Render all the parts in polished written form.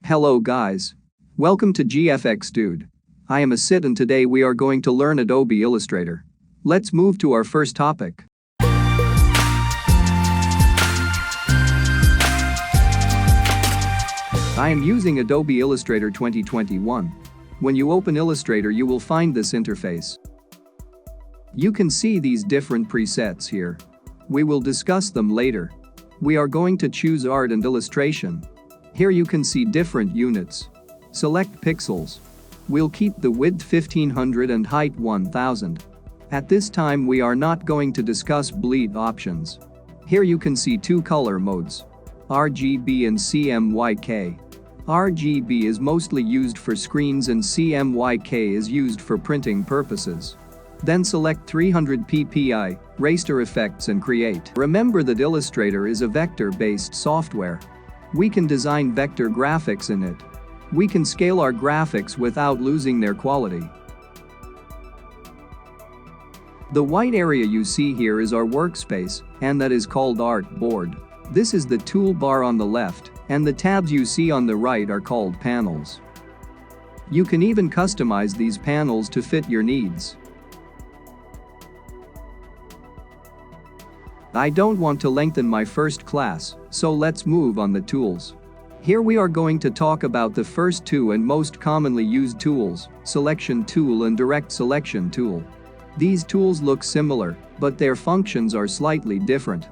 Hello guys. Welcome to GFX Dude. I am Asit and today we are going to learn Adobe Illustrator. Let's move to our first topic. I am using Adobe Illustrator 2021. When you open Illustrator you will find this interface. You can see these different presets here. We will discuss them later. We are going to choose Art and Illustration. Here you can see different units. Select pixels. We'll keep the width 1500 and height 1000. At this time we are not going to discuss bleed options. Here you can see two color modes. RGB and CMYK. RGB is mostly used for screens and CMYK is used for printing purposes. Then select 300 ppi, raster effects and create. Remember that Illustrator is a vector-based software. We can design vector graphics in it. We can scale our graphics without losing their quality. The white area you see here is our workspace, and that is called Art Board. This is the toolbar on the left, and the tabs you see on the right are called panels. You can even customize these panels to fit your needs. I don't want to lengthen my first class, so let's move on the tools. Here we are going to talk about the first two and most commonly used tools, Selection Tool and Direct Selection Tool. These tools look similar, but their functions are slightly different.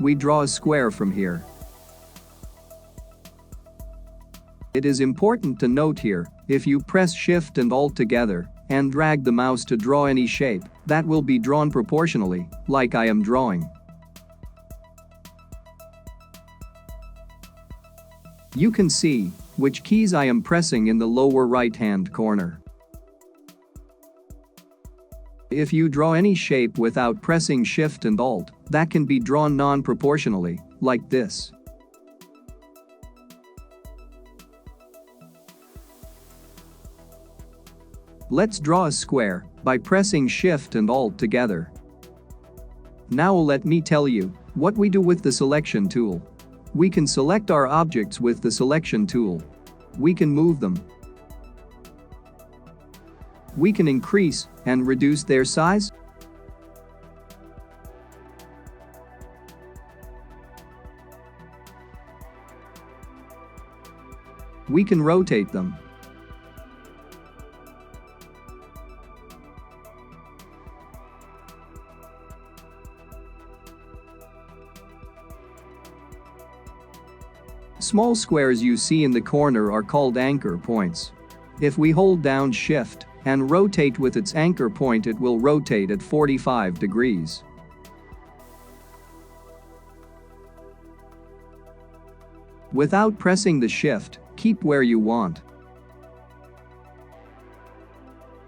We draw a square from here. It is important to note here, if you press Shift and Alt together and drag the mouse to draw any shape, that will be drawn proportionally, like I am drawing. You can see which keys I am pressing in the lower right-hand corner. If you draw any shape without pressing Shift and Alt, that can be drawn non-proportionally, like this. Let's draw a square by pressing Shift and Alt together. Now let me tell you what we do with the selection tool. We can select our objects with the selection tool. We can move them. We can increase and reduce their size. We can rotate them. Small squares you see in the corner are called anchor points. If we hold down Shift and rotate with its anchor point, it will rotate at 45 degrees. Without pressing the Shift, keep where you want.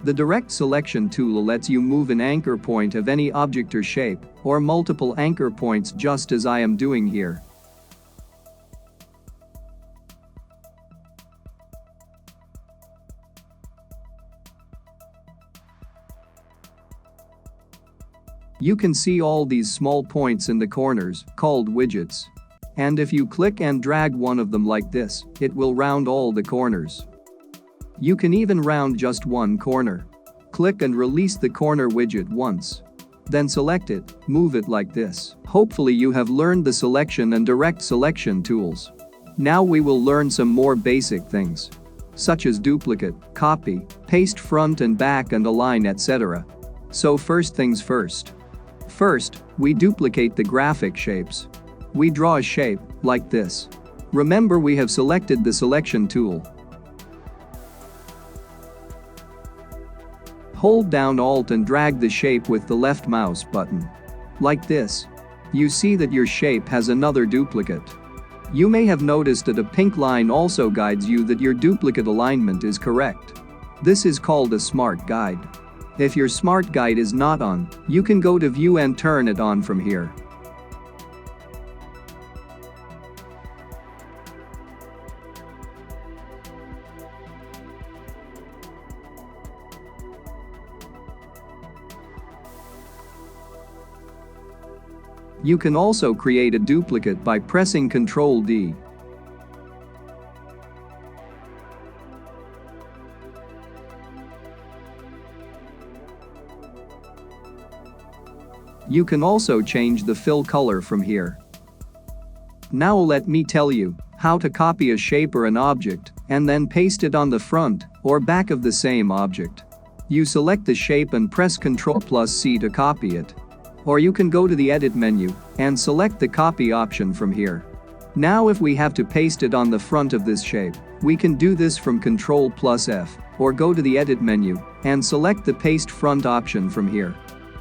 The Direct Selection tool lets you move an anchor point of any object or shape, or multiple anchor points just as I am doing here. You can see all these small points in the corners, called widgets. And if you click and drag one of them like this, it will round all the corners. You can even round just one corner. Click and release the corner widget once. Then select it, move it like this. Hopefully you have learned the selection and direct selection tools. Now we will learn some more basic things, such as duplicate, copy, paste front and back and align, etc. So first things first. First, we duplicate the graphic shapes. We draw a shape, like this. Remember we have selected the selection tool. Hold down Alt and drag the shape with the left mouse button. Like this. You see that your shape has another duplicate. You may have noticed that a pink line also guides you that your duplicate alignment is correct. This is called a smart guide. If your smart guide is not on, you can go to View and turn it on from here. You can also create a duplicate by pressing Ctrl D. You can also change the fill color from here. Now let me tell you how to copy a shape or an object and then paste it on the front or back of the same object. You select the shape and press Ctrl+C to copy it. Or you can go to the Edit menu and select the copy option from here. Now if we have to paste it on the front of this shape, we can do this from Ctrl+F or go to the Edit menu and select the Paste Front option from here.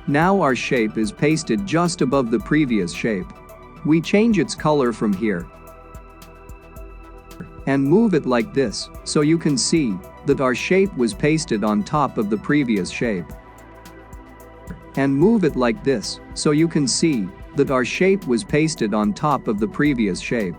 Now our shape is pasted just above the previous shape. We change its color from here and move it like this so you can see that our shape was pasted on top of the previous shape. And move it like this so you can see that our shape was pasted on top of the previous shape.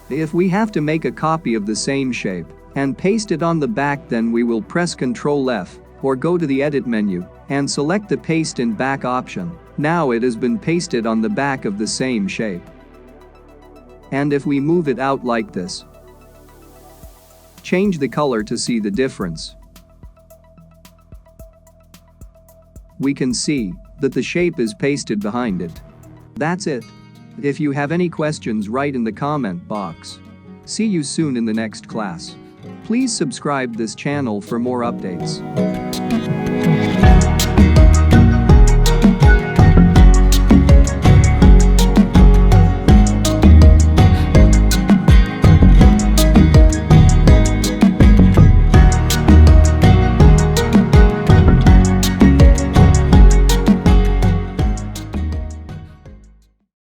If we have to make a copy of the same shape and paste it on the back, then we will press Ctrl+F or go to the Edit menu and select the Paste in Back option. Now it has been pasted on the back of the same shape. And if we move it out like this, change the color to see the difference. We can see that the shape is pasted behind it. That's it. If you have any questions, write in the comment box. See you soon in the next class. Please subscribe this channel for more updates.